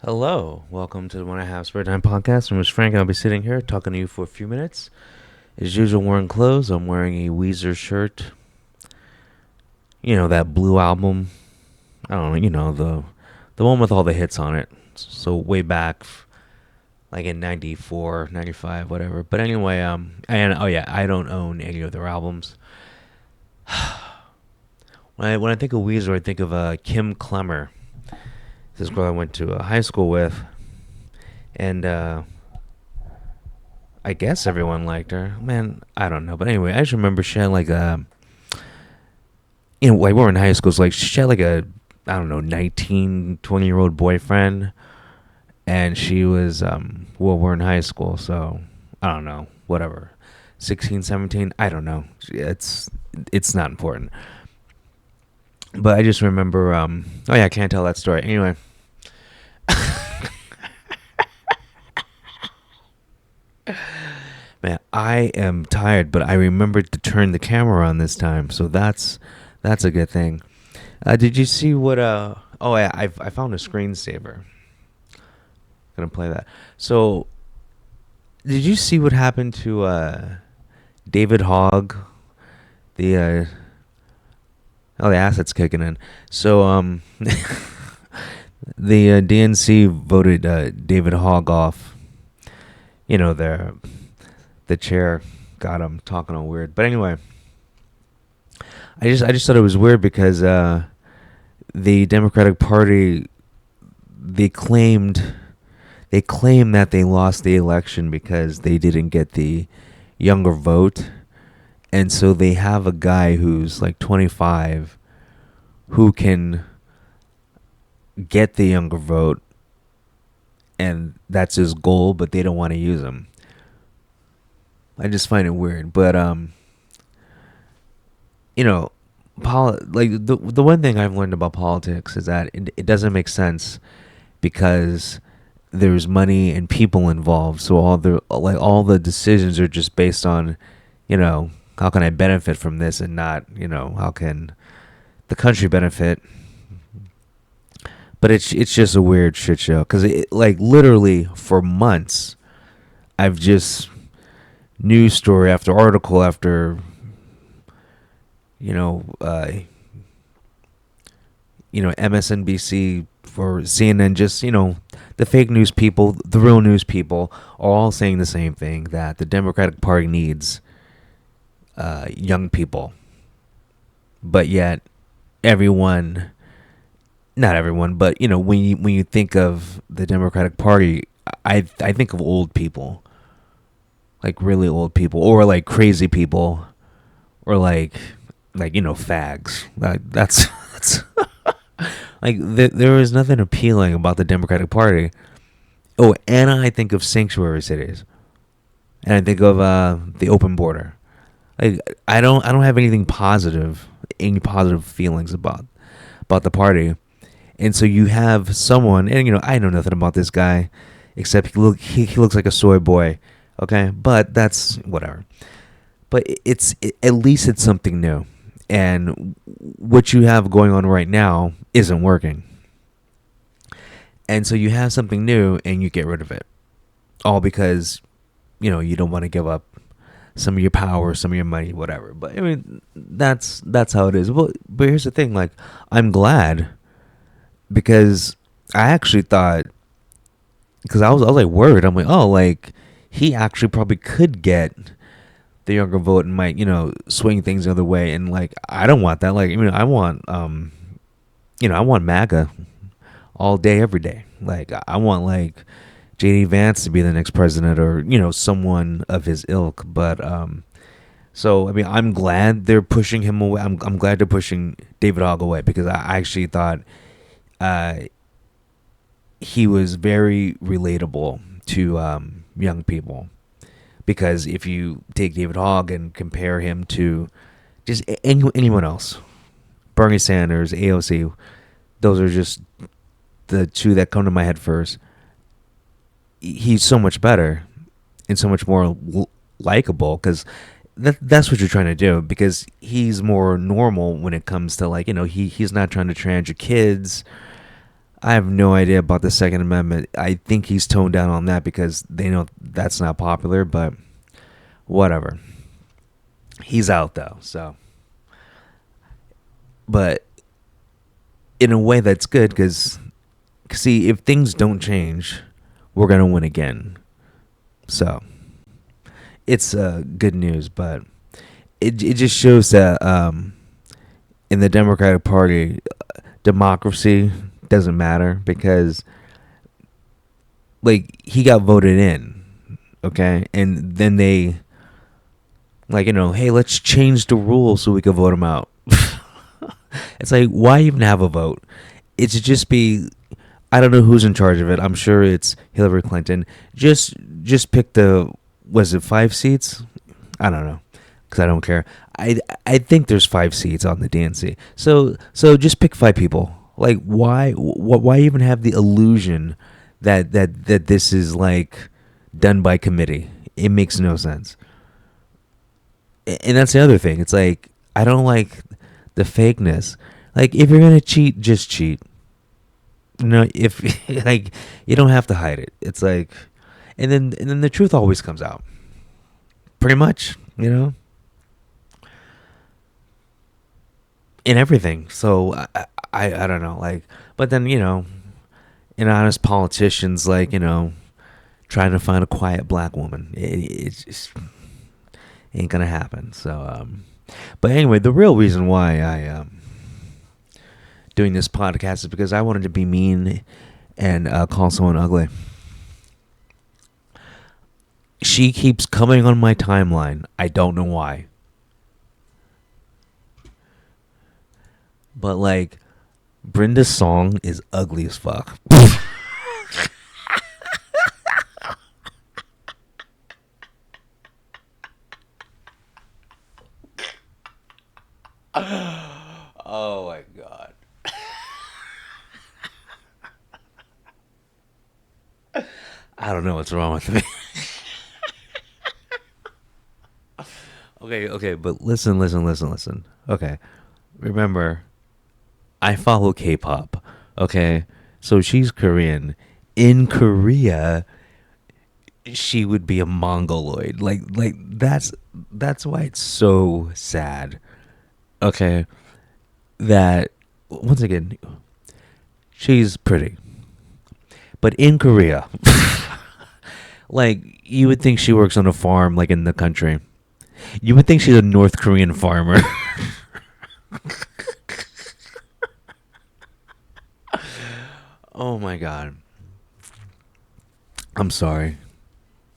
Hello, welcome to the One and a Half Spare Time podcast. I'm Mr. Frank. I'll be sitting here talking to you for a few minutes. As usual, wearing clothes. I'm wearing a Weezer shirt. You know that blue album. I don't know. The one with all the hits on it. So way back, like in '94, '95, whatever. But anyway, and oh yeah, I don't own any of their albums. When I think of Weezer, I think of Kim Clemmer, this girl I went to high school with, and I guess everyone liked her. Man, I don't know. But anyway, I just remember she had like like we were in high school. So like she had like I don't know, 19, 20-year old boyfriend. And she was, well, we're in high school. So I don't know, whatever. 16, 17, I don't know. It's not important. But I just remember, oh yeah, I can't tell that story. Anyway. Man, I am tired, but I remembered to turn the camera on this time, so that's a good thing. Did you see what? Oh, yeah, I found a screensaver. Gonna play that. So, did you see what happened to David Hogg? The oh, the assets kicking in. So the DNC voted David Hogg off. You know, the chair. God, I'm talking all weird. But anyway, I just thought it was weird because the Democratic Party they claimed that they lost the election because they didn't get the younger vote, and so they have a guy who's like 25 who can get the younger vote, and that's his goal, but they don't want to use him. I just find it weird, but you know, like the one thing I've learned about politics is that it doesn't make sense because there's money and people involved. So all the decisions are just based on, how can I benefit from this and not, how can the country benefit. But it's just a weird shit show because like literally for months, I've just news story after article after you know, uh, MSNBC for CNN, just, the fake news people, the real news people are all saying the same thing that the Democratic Party needs young people. But yet, everyone, not everyone, but, when you think of the Democratic Party, I think of old people, like really old people, or like crazy people, or like fags. That's like there is nothing appealing about the Democratic Party. Oh, and I think of sanctuary cities, and I think of the open border. Like I don't have any positive feelings about the party, and so you have someone, and I know nothing about this guy, except he looks like a soy boy, okay, but that's whatever. But at least it's something new. And what you have going on right now isn't working. And so you have something new and you get rid of it. All because, you don't want to give up some of your power, some of your money, whatever. But I mean, that's how it is. But here's the thing, like, I'm glad because I actually thought, because I was like worried. I'm like, oh, like he actually probably could get the younger vote and might, swing things the other way. And like, I don't want that. Like, I want, I want MAGA all day, every day. Like, I want like JD Vance to be the next president, or someone of his ilk. But so I mean, I'm glad they're pushing him away. I'm glad they're pushing David Hogg away because I actually thought uh, he was very relatable to young people. Because if you take David Hogg and compare him to just anyone else, Bernie Sanders, AOC, those are just the two that come to my head first. He's so much better and so much more likable because that's what you're trying to do. Because he's more normal when it comes to like he's not trying to trans your kids. I have no idea about the Second Amendment. I think he's toned down on that because they know that's not popular, but whatever. He's out though, so. But in a way, that's good because, see, if things don't change, we're going to win again. So it's good news, but it just shows that in the Democratic Party, democracy doesn't matter because like he got voted in, okay, and then they like hey, let's change the rules so we can vote him out. It's like, why even have a vote? It should just be, I don't know who's in charge of it. I'm sure it's Hillary Clinton. Just pick the, was it 5 seats? I don't know because I don't care. I think there's 5 seats on the DNC. So just pick 5 people. Like why even have the illusion that this is like done by committee? It makes no sense. And that's the other thing. It's like I don't like the fakeness. Like if you're gonna cheat, just cheat. No, if like you don't have to hide it. It's like, and then the truth always comes out. Pretty much, in everything. So I don't know. Like, but then honest politicians like trying to find a quiet black woman. It just ain't gonna happen. So but anyway, the real reason why I doing this podcast is because I wanted to be mean and call someone ugly. She keeps coming on my timeline. I don't know why. But like, Brenda Song is ugly as fuck. Oh my god. I don't know what's wrong with me. Okay, but listen. Okay. Remember, I follow K-pop. Okay? So she's Korean. In Korea, she would be a mongoloid. Like that's why it's so sad. Okay? That once again, she's pretty. But in Korea, like you would think she works on a farm like in the country. You would think she's a North Korean farmer. Oh my god. I'm sorry.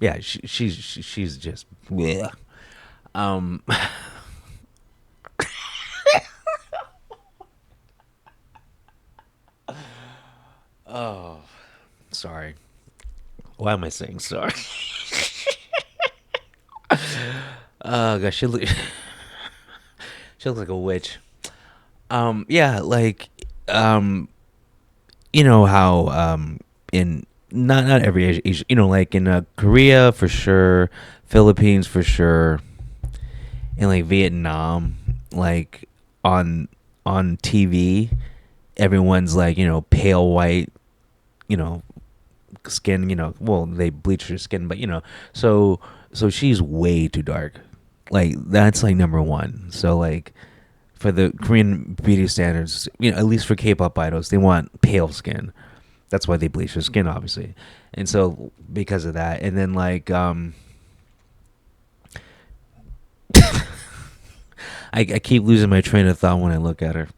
Yeah, she's just bleh. Um oh, sorry. Why am I saying sorry? Oh gosh, she looks like a witch. Yeah, like um how in not every Asia, like in Korea for sure, Philippines for sure, and like Vietnam, like on TV, everyone's like pale white, you know skin, well they bleach her skin, but so she's way too dark. Like that's like number one. So like for the Korean beauty standards, at least for K-pop idols, they want pale skin. That's why they bleach their skin, obviously. And so because of that, and then like I keep losing my train of thought when I look at her.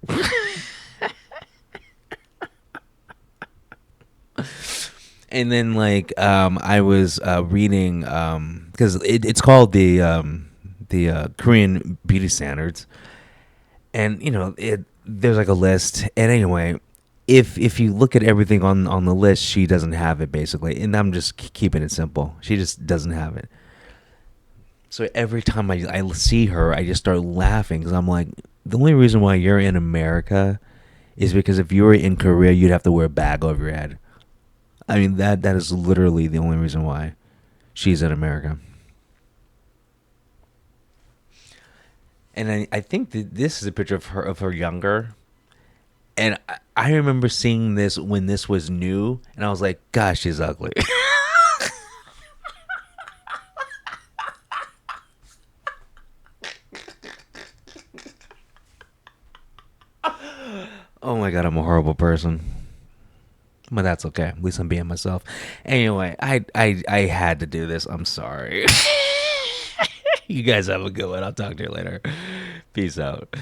And then like I was reading because it's called the Korean beauty standards, and there's like a list. And anyway, if you look at everything on the list, she doesn't have it basically. And I'm just keeping it simple. She just doesn't have it. So every time I see her, I just start laughing because I'm like, the only reason why you're in America is because if you were in Korea, you'd have to wear a bag over your head. I mean that is literally the only reason why she's in America. And I think that this is a picture of her younger. And I remember seeing this when this was new, and I was like, "Gosh, she's ugly." Oh my god, I'm a horrible person. But that's okay. At least I'm being myself. Anyway, I had to do this. I'm sorry. You guys have a good one. I'll talk to you later. Peace out.